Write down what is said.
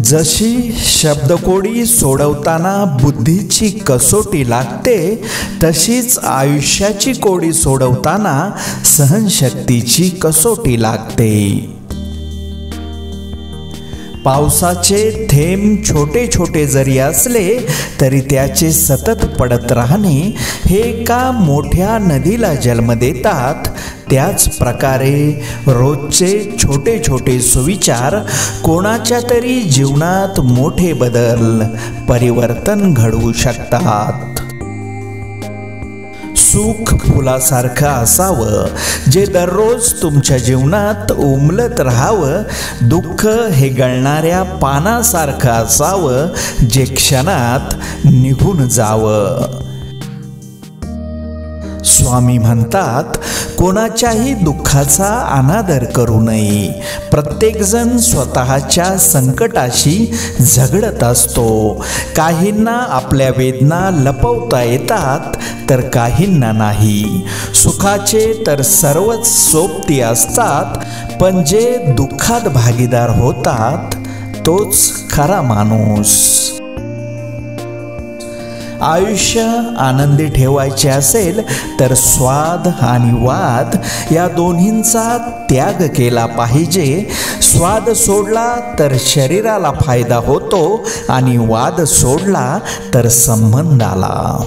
जशी शब्दकोडी सोडवताना बुद्धीची कसोटी लागते, तशीच आयुष्याची कोडी सोडवताना सहनशक्तीची कसोटी लागते. पावसाचे थेंब छोटे छोटे जरी असले तरी त्याचे सतत पडत राहणे हे एका मोठ्या नदीला जन्म देतात. त्याच प्रकारे रोजचे छोटे छोटे सुविचार कोणाच्या तरी जीवनात मोठे बदल, परिवर्तन घडवू शकतात. सुख फुलासारखं असावं, जे दररोज तुमच्या जीवनात उमलत राहावं. दुःख हे गळणाऱ्या पानासारखं असावं, जे क्षणात निघून जावं. स्वामी म्हणतात, कोणाच्याही दुःखाचा अनादर करू नये. प्रत्येकजण स्वतःच्या संकटाशी झगडत असतो. काहींना आपल्या वेदना लपवता येतात तर काहींना नाही. सुखाचे तर सर्वच सोबती असतात, पण जे दुःखात भागीदार होतात तोच खरा माणूस. आयुष्य आनंदी ठेवायचे असेल तर स्वाद आणि वाद या दोन्हींचा त्याग केला पाहिजे. स्वाद सोडला तर शरीराला फायदा होतो आणि वाद सोडला तर संबंधाला.